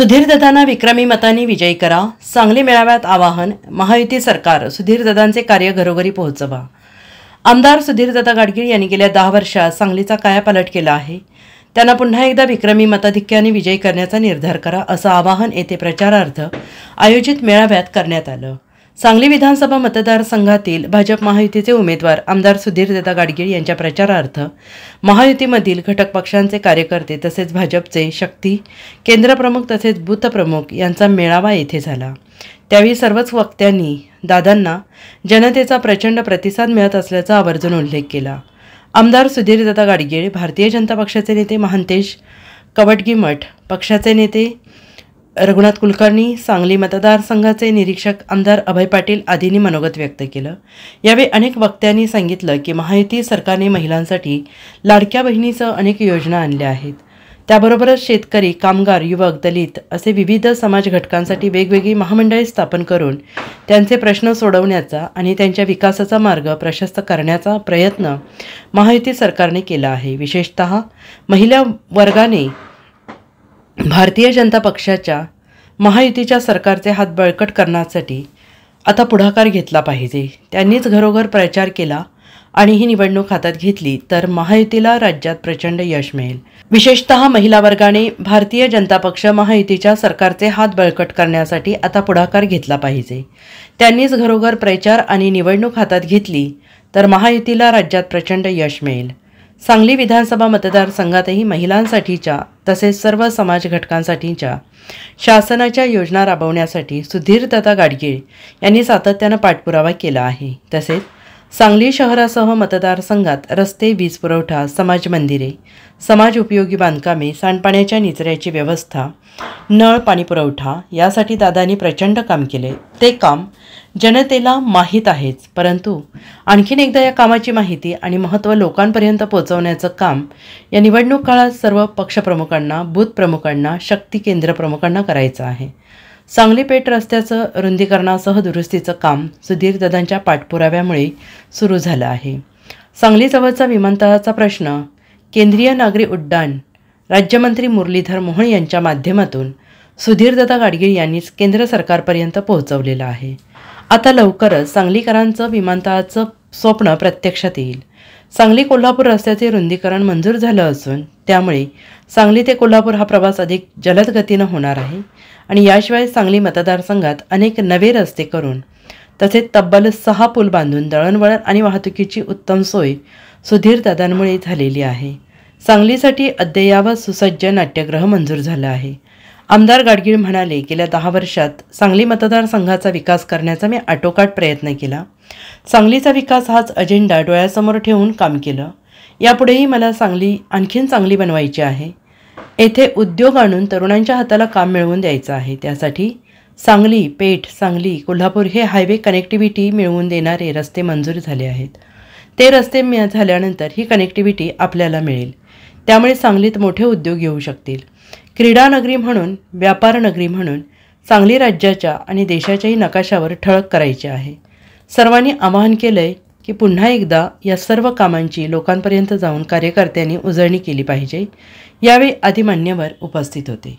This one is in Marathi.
सुधीरदादांना विक्रमी मतांनी विजयी करा. सांगली मेळाव्यात आवाहन. महायुती सरकार सुधीरदादांचे कार्य घरोघरी पोहोचवा. आमदार सुधीरदादा गाडगीळ यांनी गेल्या 10 वर्षात सांगलीचा कायापालट केला आहे. त्यांना पुन्हा एकदा विक्रमी मताधिक्याने विजयी करण्याचा निर्धार करा, असं आवाहन येथे प्रचारार्थ आयोजित मेळाव्यात करण्यात आलं. सांगली विधानसभा मतदारसंघातील भाजप महायुतीचे उमेदवार आमदार सुधीरदादा गाडगीळ यांच्या प्रचारार्थ महायुतीमधील घटक पक्षांचे कार्यकर्ते तसेच भाजपचे शक्ती केंद्रप्रमुख तसेच बूथ प्रमुख यांचा मेळावा येथे झाला. त्यावेळी सर्वच वक्त्यांनी दादांना जनतेचा प्रचंड प्रतिसाद मिळत असल्याचा आवर्जून उल्लेख केला. आमदार सुधीरदादा गाडगीळ, भारतीय जनता पक्षाचे नेते महांतेश कवटगीमठ, पक्षाचे नेते रघुनाथ कुलकर्णी, सांगली मतदारसंघाचे निरीक्षक आमदार अभय पाटील आदींनी मनोगत व्यक्त केलं. यावेळी अनेक वक्त्यांनी सांगितलं की महायुती सरकारने महिलांसाठी लाडक्या बहिणीसह अनेक योजना आणल्या आहेत. त्याबरोबरच शेतकरी, कामगार, युवक, दलित असे विविध समाज घटकांसाठी वेगवेगळी महामंडळे स्थापन करून त्यांचे प्रश्न सोडवण्याचा आणि त्यांच्या विकासाचा मार्ग प्रशस्त करण्याचा प्रयत्न महायुती सरकारने केला आहे. विशेषतः महिला वर्गाने भारतीय जनता पक्षाच्या महायुतीच्या सरकारचे हात बळकट करण्यासाठी आता पुढाकार घेतला पाहिजे. त्यांनीच घरोघर प्रचार केला आणि ही निवडणूक हातात घेतली तर महायुतीला राज्यात प्रचंड यश मिळेल. विशेषतः महिला वर्गाने भारतीय जनता पक्ष महायुतीच्या सरकारचे हात बळकट करण्यासाठी आता पुढाकार घेतला पाहिजे. त्यांनीच घरोघर प्रचार आणि निवडणूक हातात घेतली तर महायुतीला राज्यात प्रचंड यश मिळेल. सांगली विधानसभा मतदारसंघातही महिलांसाठीच्या तसेच सर्व समाज घटकांसाठीच्या शासनाच्या योजना राबवण्यासाठी सुधीरदादा गाडगीळ यांनी सातत्यानं पाठपुरावा केला आहे. तसेच सांगली शहरासह मतदारसंघात रस्ते, वीज पुरवठा, समाज मंदिरे, समाज उपयोगी बांधकामे, सांडपाण्याच्या निचऱ्याची व्यवस्था, नळ पाणी पुरवठा यासाठी दादांनी प्रचंड काम केले. ते काम जनतेला माहीत आहेच, परंतु आणखीन एकदा या कामाची माहिती आणि महत्त्व लोकांपर्यंत पोहोचवण्याचं काम या निवडणूक काळात सर्व पक्षप्रमुखांना, बूथ प्रमुखांना, शक्ती केंद्र प्रमुखांना करायचं आहे. सांगली पेठ रस्त्याचं रुंदीकरणासह दुरुस्तीचं काम सुधीरदादांच्या पाठपुराव्यामुळे सुरू झालं आहे. सांगलीजवळचा विमानतळाचा प्रश्न केंद्रीय नागरी उड्डाण राज्यमंत्री मुरलीधर मोहोळ यांच्या माध्यमातून सुधीरदादा गाडगीळ यांनीच केंद्र सरकारपर्यंत पोहोचवलेलं आहे. आता लवकरच सांगलीकरांचं विमानतळाचं स्वप्न प्रत्यक्षात येईल. सांगली कोल्हापूर रस्त्याचे रुंदीकरण मंजूर झालं असून त्यामुळे सांगली ते कोल्हापूर हा प्रवास अधिक जलद गतीनं होणार आहे आणि याशिवाय सांगली मतदारसंघात अनेक नवे रस्ते करून तसेच तब्बल 6 पूल बांधून दळणवळण आणि वाहतुकीची उत्तम सोय सुधीरदादांमुळे झालेली आहे. सांगलीसाठी अद्ययावत सुसज्ज नाट्यगृह मंजूर झालं आहे. आमदार गाडगीळ म्हणाले, गेल्या 10 वर्षात सांगली मतदारसंघाचा विकास करण्याचा मी आटोकाट प्रयत्न केला. सांगलीचा विकास हाच अजेंडा डोळ्यासमोर ठेवून काम केलं. यापुढेही मला सांगली आणखीन चांगली बनवायची आहे. येथे उद्योग आणून तरुणांच्या हाताला काम मिळवून द्यायचं आहे. त्यासाठी सांगली, पेठ, सांगली, कोल्हापूर हे हायवे कनेक्टिव्हिटी मिळवून देणारे रस्ते मंजूर झाले आहेत. ते रस्ते झाल्यानंतर ही कनेक्टिव्हिटी आपल्याला मिळेल. त्यामुळे सांगलीत मोठे उद्योग येऊ शकतील. क्रीडा नगरी म्हणून, व्यापार नगरी म्हणून सांगली राज्याच्या आणि देशाच्याही नकाशावर ठळक करायचे आहे. सर्वांनी आवाहन केलंय की पुन्हा एकदा या सर्व कामांची लोकांपर्यंत जाऊन कार्यकर्त्यांनी उजळणी केली पाहिजे. यावेळी आदी मान्यवर उपस्थित होते.